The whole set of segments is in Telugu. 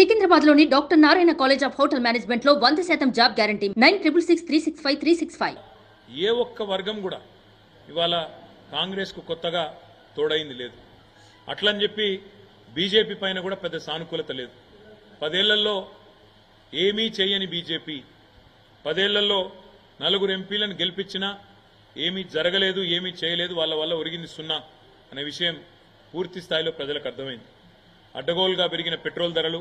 సికింద్రాబాద్లోని doctor Narayana college of hotel మేనేజ్మెంట్లో 100% జాబ్ గ్యారంటీ 966365 ఏ ఒక్క వర్గం కూడా ఇవాళ కాంగ్రెస్కు కొత్తగా తోడైంది లేదు. అట్లని చెప్పి బీజేపీ పైన కూడా పెద్ద సానుకూలత లేదు. 10 ఏళ్లలో ఏమీ చేయని బీజేపీ 10 ఏళ్లలో 4 ఎంపీలను గెలిపించినా ఏమీ జరగలేదు, ఏమీ చేయలేదు, వాళ్ళ వల్ల ఒరిగింది సున్నా అనే విషయం పూర్తి స్థాయిలో ప్రజలకు అర్థమైంది. అడ్డగోలుగా పెరిగిన పెట్రోల్ ధరలు,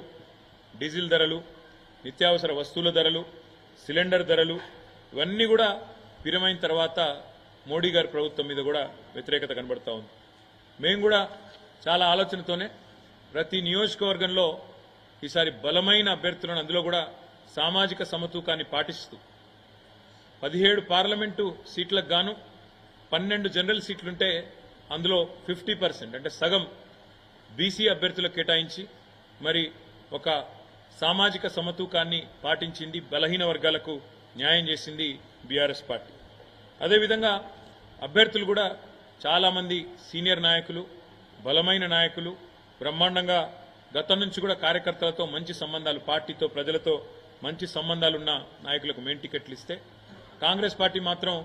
డీజిల్ ధరలు, నిత్యావసర వస్తువుల ధరలు, సిలిండర్ ధరలు ఇవన్నీ కూడా పిరమైన తర్వాత మోడీ గారి ప్రభుత్వం మీద కూడా వ్యతిరేకత కనబడతా ఉంది. మేము కూడా చాలా ఆలోచనతోనే ప్రతి నియోజకవర్గంలో ఈసారి బలమైన అభ్యర్థులను, అందులో కూడా సామాజిక సమతూకాన్ని పాటిస్తూ 17 పార్లమెంటు సీట్లకు గాను 12 జనరల్ సీట్లుంటే అందులో 50% అంటే సగం బీసీ అభ్యర్థులకు కేటాయించి మరి ఒక సామాజిక సమతూకాన్ని పాటించింది, బలహీన వర్గాలకు న్యాయం చేసింది బీఆర్ఎస్ పార్టీ. అదేవిధంగా అభ్యర్థులు కూడా చాలామంది సీనియర్ నాయకులు, బలమైన నాయకులు, బ్రహ్మాండంగా గతం నుంచి కూడా కార్యకర్తలతో మంచి సంబంధాలు, పార్టీతో ప్రజలతో మంచి సంబంధాలున్న నాయకులకు మెయిన్ టికెట్లు ఇస్తే కాంగ్రెస్ పార్టీ మాత్రం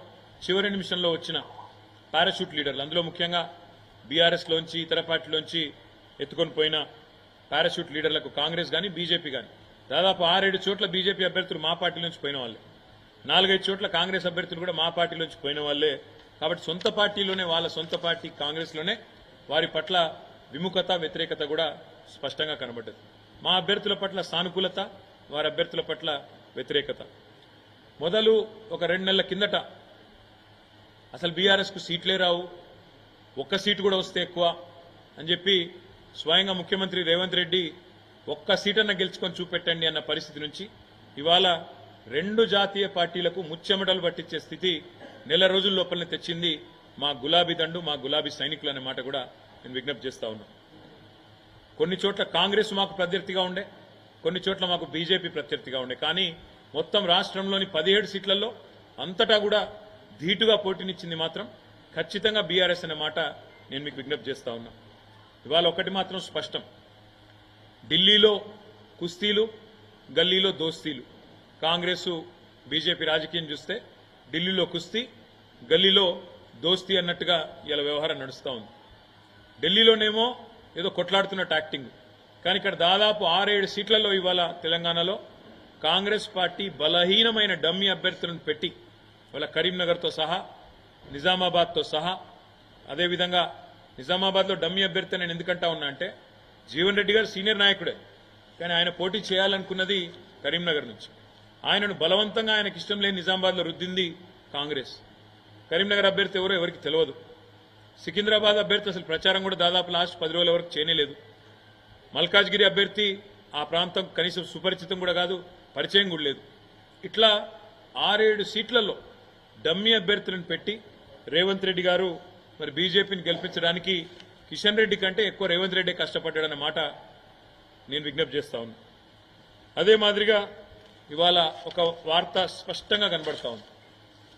చివరి నిమిషంలో వచ్చిన పారాషూట్ లీడర్లు, అందులో ముఖ్యంగా బీఆర్ఎస్లోంచి ఇతర పార్టీలోంచి ఎత్తుకొని పోయిన పారాషూట్ లీడర్లకు కాంగ్రెస్ కానీ బీజేపీ కానీ దాదాపు 6-7 చోట్ల బీజేపీ అభ్యర్థులు మా పార్టీలోంచి పోయిన వాళ్ళే, 4-5 చోట్ల కాంగ్రెస్ అభ్యర్థులు కూడా మా పార్టీలోంచి పోయిన వాళ్ళే. కాబట్టి సొంత పార్టీలోనే, వాళ్ళ సొంత పార్టీ కాంగ్రెస్లోనే వారి పట్ల విముఖత, వ్యతిరేకత కూడా స్పష్టంగా కనబడ్డది. మా అభ్యర్థుల పట్ల సానుకూలత, వారి అభ్యర్థుల పట్ల వ్యతిరేకత. మొదలు ఒక 2 నెలల కిందట అసలు బీఆర్ఎస్కు సీట్లే రావు, ఒక్క సీటు కూడా వస్తే ఎక్కువ అని చెప్పి స్వయంగా ముఖ్యమంత్రి రేవంత్ రెడ్డి ఒక్క సీటన్నా గెలుచుకొని చూపెట్టండి అన్న పరిస్థితి నుంచి ఇవాళ 2 జాతీయ పార్టీలకు ముచ్చెమటలు పట్టించే స్థితి నెల రోజుల లోపలనే తెచ్చింది మా గులాబీ దండు, మా గులాబీ సైనికులు అనే మాట కూడా నేను విజ్ఞప్తి చేస్తా ఉన్నాను. కొన్ని చోట్ల కాంగ్రెస్ మాకు ప్రత్యర్థిగా ఉండే, కొన్ని చోట్ల మాకు బీజేపీ ప్రత్యర్థిగా ఉండే, కానీ మొత్తం రాష్ట్రంలోని 17 సీట్లలో అంతటా కూడా ధీటుగా పోటీనిచ్చింది మాత్రం ఖచ్చితంగా బీఆర్ఎస్ అనే మాట నేను మీకు విజ్ఞప్తి చేస్తా ఉన్నా. ఇవాళ ఒకటి మాత్రం స్పష్టం, ఢిల్లీలో కుస్తీలు, గల్లీలో దోస్తీలు. కాంగ్రెస్ బీజేపీ రాజకీయం చూస్తే ఢిల్లీలో కుస్తీ, గల్లీలో దోస్తీ అన్నట్టుగా ఇలా వ్యవహారం నడుస్తూ ఉంది. ఢిల్లీలోనేమో ఏదో కొట్లాడుతున్నట్టు యాక్టింగ్, కానీ ఇక్కడ దాదాపు 6-7 సీట్లలో ఇవాళ తెలంగాణలో కాంగ్రెస్ పార్టీ బలహీనమైన డమ్మీ అభ్యర్థులను పెట్టి ఇవాళ కరీంనగర్తో సహా, నిజామాబాద్తో సహా, అదేవిధంగా నిజామాబాద్లో డమ్మీ అభ్యర్థి నేను ఎందుకంటా ఉన్నా అంటే జీవన్ రెడ్డి గారు సీనియర్ నాయకుడే, కానీ ఆయన పోటీ చేయాలనుకున్నది కరీంనగర్ నుంచి. ఆయనను బలవంతంగా ఆయనకి ఇష్టం లేని నిజామాబాద్లో రుద్దింది కాంగ్రెస్. కరీంనగర్ అభ్యర్థి ఎవరో ఎవరికి తెలియదు. సికింద్రాబాద్ అభ్యర్థి అసలు ప్రచారం కూడా దాదాపు లాస్ట్ 10 రోజుల వరకు చేయలేదు. మల్కాజ్గిరి అభ్యర్థి ఆ ప్రాంతం కనీసం సుపరిచితం కూడా కాదు, పరిచయం కూడా లేదు. ఇట్లా 6-7 సీట్లలో డమ్మీ అభ్యర్థులను పెట్టి రేవంత్ రెడ్డి గారు మరి బీజేపీని గెలిపించడానికి కిషన్ రెడ్డి కంటే ఎక్కువ రేవంత్ రెడ్డి కష్టపడ్డాడన్న మాట నేను విజ్ఞప్తి చేస్తా ఉన్నా. అదే మాదిరిగా ఇవాళ ఒక వార్త స్పష్టంగా కనబడతా ఉంది.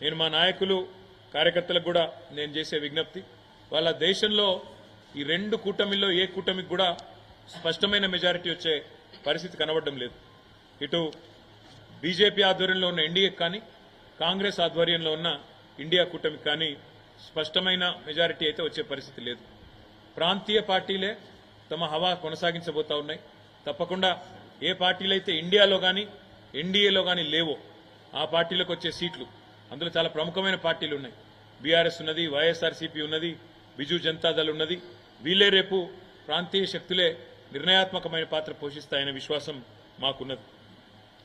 నేను మా నాయకులు, కార్యకర్తలకు కూడా నేను చేసే విజ్ఞప్తి, వాళ్ళ దేశంలో ఈ 2 కూటమిల్లో ఏ కూటమికి కూడా స్పష్టమైన మెజారిటీ వచ్చే పరిస్థితి కనబడడం లేదు. ఇటు బీజేపీ ఆధ్వర్యంలో ఉన్న ఎన్డీఏకి కానీ, కాంగ్రెస్ ఆధ్వర్యంలో ఉన్న ఇండియా కూటమికి కానీ స్పష్టమైన మెజారిటీ అయితే వచ్చే పరిస్థితి లేదు. ప్రాంతీయ పార్టీలే తమ హవా కొనసాగించబోతా ఉన్నాయి. తప్పకుండా ఏ పార్టీలైతే ఇండియాలో కానీ ఎన్డీఏలో కానీ లేవో ఆ పార్టీలకు వచ్చే సీట్లు, అందులో చాలా ప్రముఖమైన పార్టీలు ఉన్నాయి. బీఆర్ఎస్ ఉన్నది, వైఎస్ఆర్సీపీ ఉన్నది, బిజు జనతాదళ్ ఉన్నది. వీళ్ళే రేపు ప్రాంతీయ శక్తులే నిర్ణయాత్మకమైన పాత్ర పోషిస్తాయనే విశ్వాసం మాకున్నది.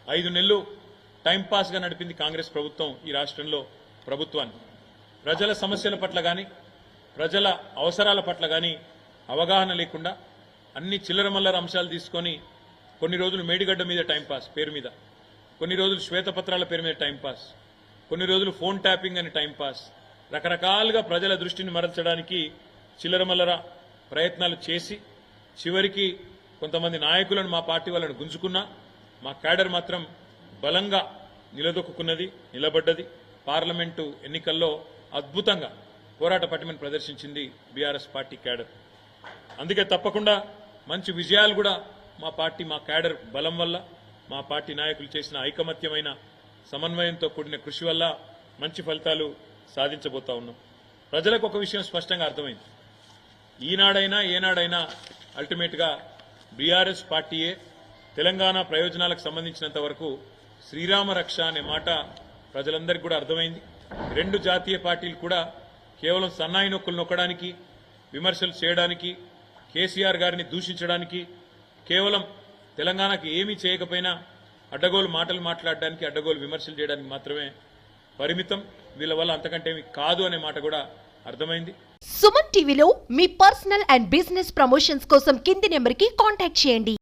5 నెలలు టైంపాస్గా నడిపింది కాంగ్రెస్ ప్రభుత్వం ఈ రాష్ట్రంలో ప్రభుత్వాన్ని. ప్రజల సమస్యల పట్ల కానీ, ప్రజల అవసరాల పట్ల కానీ అవగాహన లేకుండా అన్ని చిల్లరమల్లర అంశాలు తీసుకొని కొన్ని రోజులు మేడిగడ్డ మీద టైంపాస్ పేరు మీద, కొన్ని రోజులు శ్వేతపత్రాల పేరు మీద టైంపాస్, కొన్ని రోజులు ఫోన్ ట్యాపింగ్ అని టైంపాస్, రకరకాలుగా ప్రజల దృష్టిని మరల్చడానికి చిల్లరమల్లర ప్రయత్నాలు చేసి చివరికి కొంతమంది నాయకులను మా పార్టీ వాళ్ళని గుంజుకున్నా మా క్యాడర్ మాత్రం బలంగా నిలదొక్కున్నది, నిలబడ్డది. పార్లమెంటు ఎన్నికల్లో అద్భుతంగా పోరాట పటిమను ప్రదర్శించింది బీఆర్ఎస్ పార్టీ క్యాడర్. అందుకే తప్పకుండా మంచి విజయాలు కూడా మా పార్టీ మా క్యాడర్ బలం వల్ల మా పార్టీ నాయకులు చేసిన ఐకమత్యమైన సమన్వయంతో కూడిన కృషి వల్ల మంచి ఫలితాలు సాధించబోతా ఉన్నాం. ప్రజలకు ఒక విషయం స్పష్టంగా అర్థమైంది. ఈనాడైనా ఏనాడైనా అల్టిమేట్గా బీఆర్ఎస్ పార్టీయే తెలంగాణ ప్రయోజనాలకు సంబంధించినంత వరకు శ్రీరామ రక్ష అనే మాట ప్రజలందరికీ కూడా అర్థమైంది. రెండు జాతీయ పార్టీలు కూడా కేవలం సన్నాయి నొక్కులు నొక్కడానికి, విమర్శలు చేయడానికి, కేసీఆర్ గారిని దూషించడానికి, కేవలం తెలంగాణకు ఏమీ చేయకపోయినా అడ్డగోలు మాటలు మాట్లాడడానికి, అడ్డగోలు విమర్శలు చేయడానికి మాత్రమే పరిమితం. వీళ్ళ వల్ల అంతకంటే ఏమీ కాదు అనే మాట కూడా అర్థమైంది. సుమన్ టీవీలో మీ పర్సనల్ అండ్ బిజినెస్ ప్రమోషన్స్ కోసం కింది నెంబర్కి కాంటాక్ట్ చేయండి.